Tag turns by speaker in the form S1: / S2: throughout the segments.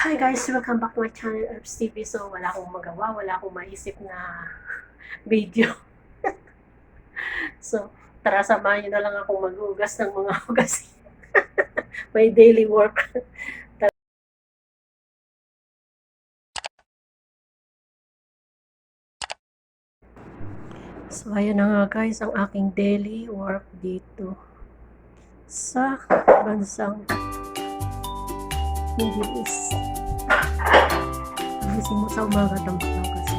S1: Hi guys, welcome back to my channel, Herbs TV. So, wala akong magawa, wala akong maisip na video. So, tara samahan nyo na lang akong mag-ugas ng mga hugas. May daily work. So, ayan na nga guys, ang aking daily work dito sa bansang Middle East. Gising mo sa umaga, tambak lang kasi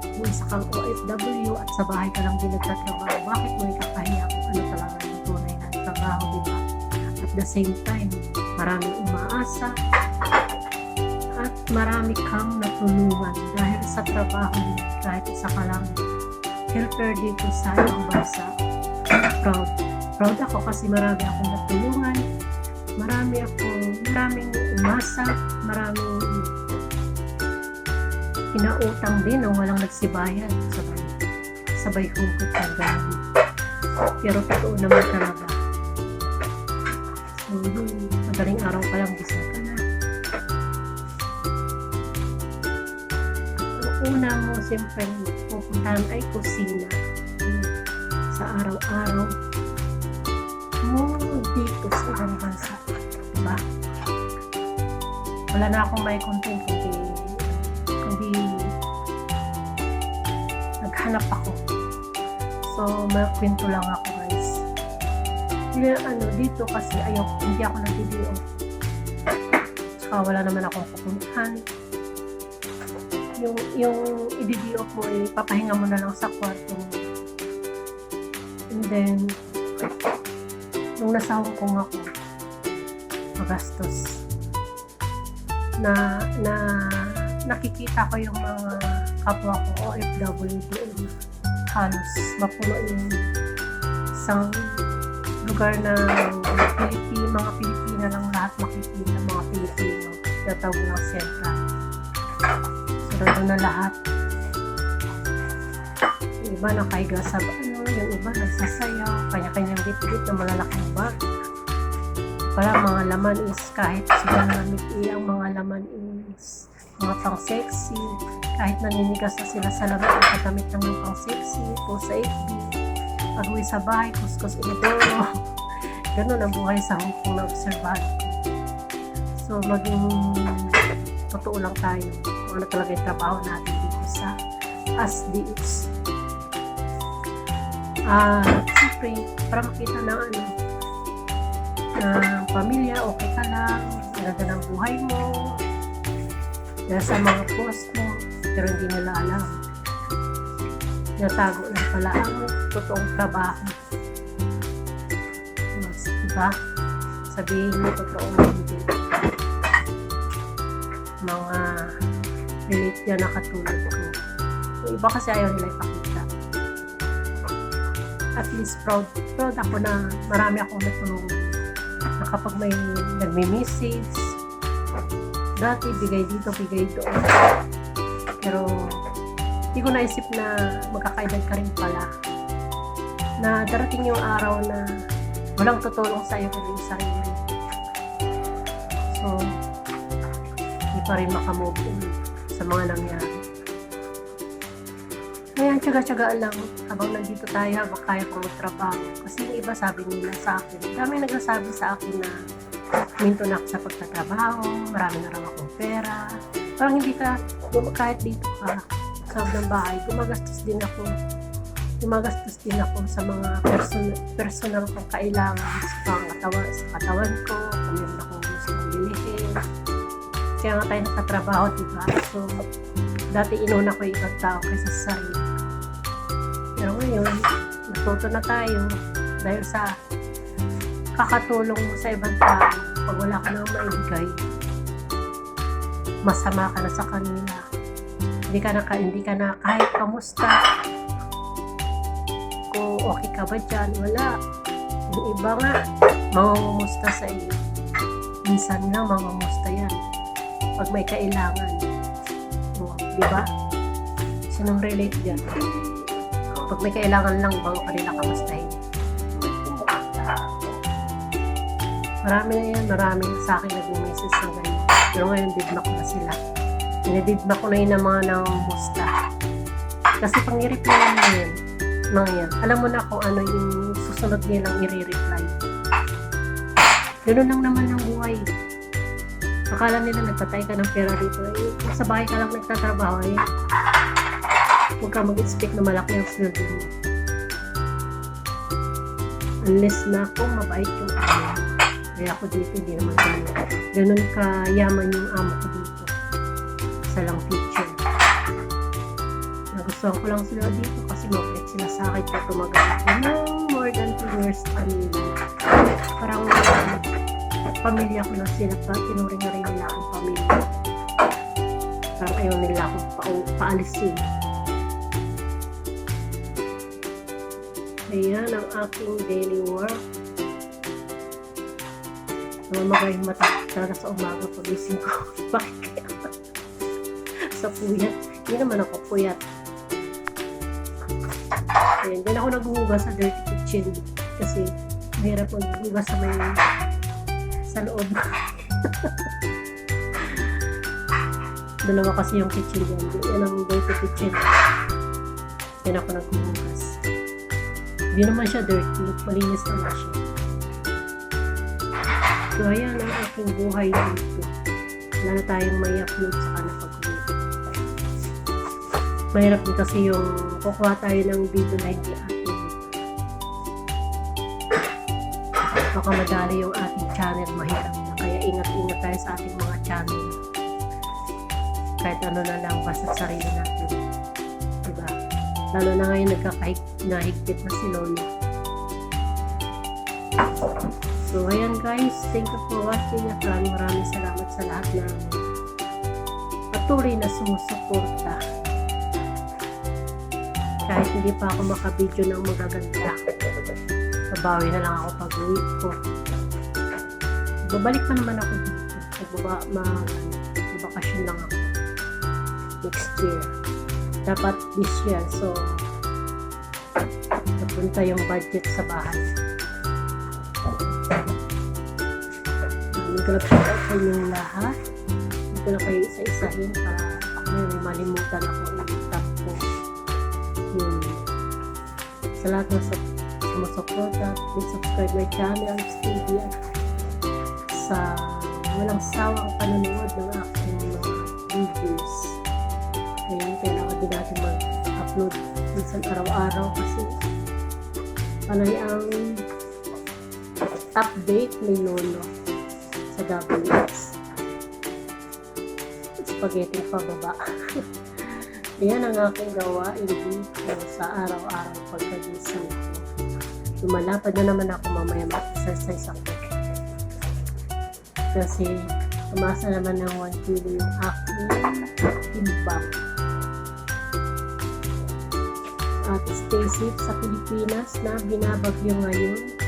S1: kung isa kang OFW at sa bahay ka lang din nagtatrabaho, bakit mo ikakahiya kung ano talaga yung tunay na trabaho, diba? At the same time, maraming umaasa at marami kang natulungan dahil sa trabaho mo, kahit isa ka lang helper dito sa ibang bansa. Proud ako kasi marami akong natulungan, maraming umasa, maraming pinautang din ang walang nagsibayan, sabay hugot ng gano'n. Pero totoo naman talaga. So, madaling araw pa lang bisa ka na. At ang una mo, siyempre, pupuntahan ay kusina. Sa araw-araw mo dito sa ibang bansa. Diba? Wala na akong may content kundi naghanap ako. So, magkwento lang ako guys. Dito kasi hindi ako nag-video. Tsaka wala naman akong pupuntahan. Yung i-video mo, papahinga mo na lang sa kwarto mo. And then, nung nasa Hong Kong ako, magastos. Nakikita ko yung mga kapwa ko OFW doon. Halos mapuno yung isang lugar na mga Pilipina lang lahat makikita, mga Pilipino. Tatawag ng Central. Sarado na lahat. Yung iba nakahiga sa yung iba nagsasayaw, kanya-kanyang bit-bit na malalaking bag. Para mga laman is kahit sila nalamig ang mga laman is mga pang sexy, kahit naninigas na sila sa lamig ang katamit ng mga pang sexy, po sa FB, pag-uwi sa bahay, kuskus inidoro. Ganun ang buhay sa Hong Kong na obserbahan ko. So maging totoo lang tayo kung ano talaga yung trabaho natin dito sa ASDS. Siyempre, para makita ng pamilya, okay ka lang, ganda ng buhay mo, nasa mga post mo, pero hindi nila alam. Natago lang pala ang totoong trabaho. Diba? Sabihin mo totoong hindi. Mga relate yan na katulad ko. Yung iba kasi ayaw nila ipakita. At least proud ako na marami akong natulungan. Na kapag may nagme-message, dati bigay dito, bigay doon. Pero hindi ko naisip na magkakaedad ka rin pala. Na darating yung araw na walang tutulong sa iyo kundi yung sarili. So, hindi pa rin makamove on sa mga nangyari. Ngayon, tsaga-tsagaan lang habang nandito tayo, habang kaya pang magtrabaho. Kasi yung iba sabi nila sa akin, dami nagsasabi sa akin na minto na ako sa pagtatrabaho, marami na raw akong pera. Parang hindi ka, kahit dito ka, sa loob ng bahay, gumagastos din ako sa mga personal kong kailangan sa katawan ko, kung meron akong gusto kong bilihin. Kaya nga tayo nakatrabaho, diba? So, dati inuna ko yung ibang tao kaysa sa sarili. Pero ngayon, natuto na tayo dahil sa kakatulong mo sa ibang tao. Pag wala ka nang maibigay, masama ka na sa kanila. Hindi ka na kahit kamusta, kung okay ka ba dyan, wala. Yung iba nga, mangungumusta sa iyo. Minsan lang mangungumusta yan pag may kailangan. O, diba? Sinong relate dyan? Pag may kailangan lang, bago ka nila kamustahin. Marami na yan, marami sa akin nag-message na ganyan. Pero ngayon, didma ko na sila. Dinididma ko na yun ng mga nangungusta. Kasi pang i-reply mo yun, mga yan. Alam mo na kung ano yung susunod nilang i-reply. Ganun lang naman ang buhay. Akala nila nagpatay ka ng pera dito. Eh, kung sa bahay ka lang nagtatrabaho, eh, huwag ka mag-expect na malaki ang sweldo mo. Unless na kung mabait yung amo. Kaya ako dito, hindi naman ganun kayaman yung amo ko dito. Isa lang future. Nagustuhan ko lang sila dito kasi mabait sila sa akin pa tumagal ako ng more than 2 years kanina. Parang pamilya ko na sila pa, tinuring na rin nila akong pamilya. Parang ayaw nila akong paalisin. Ayan ang aking daily work. Namamagayang mata talaga sa umaga pagising ko. Bakit kaya? Sa puyat. Hindi naman ako puyat. Ayan, din ako naghuhugas sa dirty kitchen kasi mahirap maghuhugas sa loob. Dalawa kasi yung kitchen dyan. Yan ang dirty kitchen. Yan ako naghuhugas. Hindi naman siya dirty. Malinis naman siya. So, ayan ang aking buhay dito. Wala na tayong may upload sa kanila pag-uwi. Mahirap din kasi yung kukuha tayo ng video na hindi atin. Baka madali yung ating channel, mahirap na. Kaya ingat-ingat tayo sa ating mga channel. Kahit ano na lang, basta sarili natin. Diba? Lalo na ngayon nagkakahigpit na si Lolo. So, ayan guys, thank you for watching at maraming salamat sa lahat ng patuloy na sumusuporta. Kahit hindi pa ako makabidyo ng magaganda, babawi na lang ako pag-uwi ko. Babalik pa naman ako dito. Magbabakasyon lang ako next year. Dapat this year. So, napunta yung budget sa bahay. Nagkalap-shoutout sa inyong lahat. Hindi ko na kayo isa-isahin para ako na may malimutan ako i-tap ko. Sa lahat ng sumusuporta, please subscribe my channel, TV, sa walang sawang panonood ng aking mga videos. Ngayon, kailangan din natin mag-upload minsan araw-araw kasi panay ang update ni Lolo sa WS. Spaghetti pababa. Yan ang aking gawain dito sa araw-araw pagkagising ko. Lumalapad na naman ako mamaya mag-exercise ako. Kasi umasa naman ng 1 kilo yung aking timbang. At stay safe sa Pilipinas na binabagyo ngayon.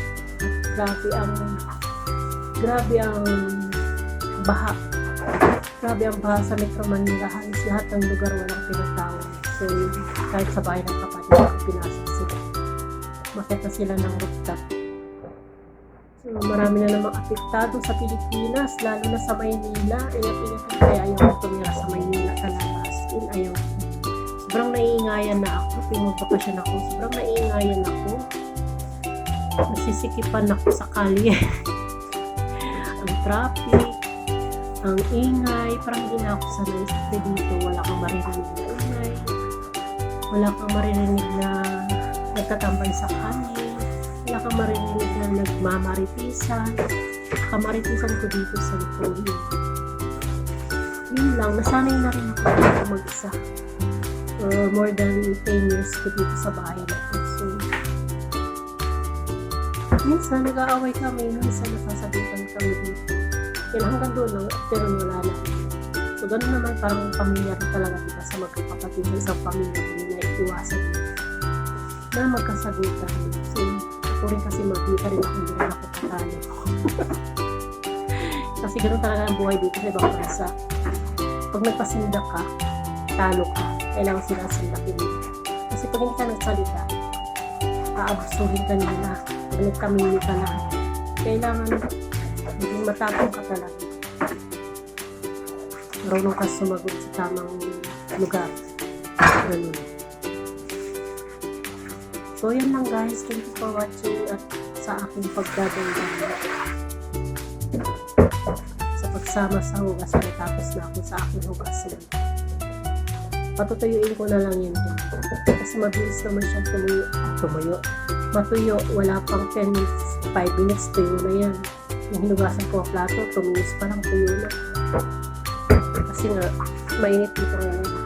S1: At grabe ang baha. Grabe ang baha sa Metro Manila. Halos lahat ng lugar walang pinatawag. So, kahit sa bahay ng kapatid, pinasok sila. Makita sila ng rooftop. So, marami na namang apektado sa Pilipinas, lalo na sa Maynila. Ingat-ingat ko kaya ayaw ko tumira sa Maynila talaga. As in, ayaw ko. Sobrang naiingayan na ako. Pinagpapasyon ako. Sobrang naiingayan ako. Nasisikipan ako sa kalye. Ang traffic, ang ingay, parang hindi na ako sanay sa dito. Wala kang maririnig na ingay. Wala kang maririnig na nagtatambay sa kalye. Wala kang maririnig na nagmamaritisan. Kamaritisan ko dito sa likod. Yun lang, nasanay na rin ako dito mag-isa. More than 10 years ko dito sa bahay na ito. So, minsan nag-aaway kami, minsan nasasabitan kami dito. Yan hanggang doon lang, pero wala na. So, gano'n naman parang pamilya rin talaga diba sa magkakapatid sa isang pamilya rin na iiwasan na magkasagutan. So, ako rin kasi magkita rin ako, hindi rin ako patalo. Kasi gano'n talaga ang buhay dito sa ibang bansa. Pag nagpasinda ka, talo ka. Kailangan sinasindakin mo. Kasi pag hindi ka nagsalita, aabusuhin ka nila. Pag nagkamili ka lang, kailangan maging matapang ka talaga. marunong ka sumagot sa tamang lugar. Ganun. So, yan lang guys. Thank you for watching at sa aking pagdadagdag. Sa pagsama sa hugasan, tapos na ako sa aking hugasan. Patutuyuin ko na lang yan dyan. Kasi mabilis naman siya tumuyo. Matuyo, wala pang 10 minutes, 5 minutes, tuyo na yan. Yung hinugasan ko ang plato, 2 minutes pa lang tuyo na. Kasi nga, mainit dito ngayon.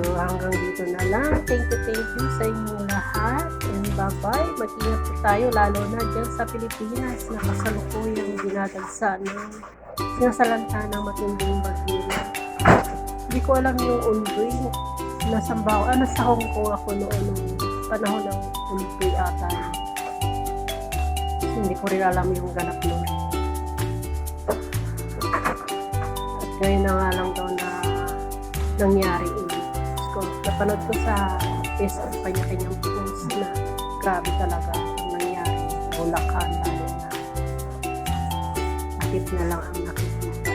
S1: So, hanggang dito na lang. Thank you sa inyong lahat. And bye-bye. Mag-ingat po tayo, lalo na dyan sa Pilipinas na kasalukuyang dinadagsa ng sinasalanta ng matinding bagyo. Hindi ko alam yung Undoy. Nasa Hong Kong ako noon nung panahon ng Undoy ata. Hindi ko rin alam yung ganap nun. At ngayon na nga lang daw na nangyari napanood ko sa Facebook kanya-kanyang post na grabe talaga ang nangyari. Bulacan lalo na. Akit na lang ang nakikita.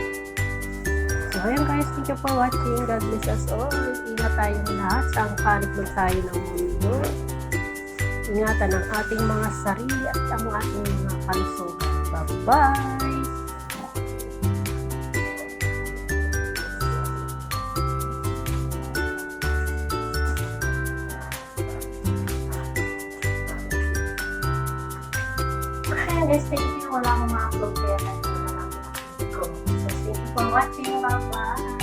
S1: So ayan guys, thank you for watching. God bless us all. Ingat tayong lahat sa ang panig ng tayo ng mundo. Ingatan ang ating mga sarili at ang ating mga kalusugan. Bye-bye! Guys, thank you. Wala akong ma-upload kaya tayo na lang. So, thank you for watching. Bye-bye!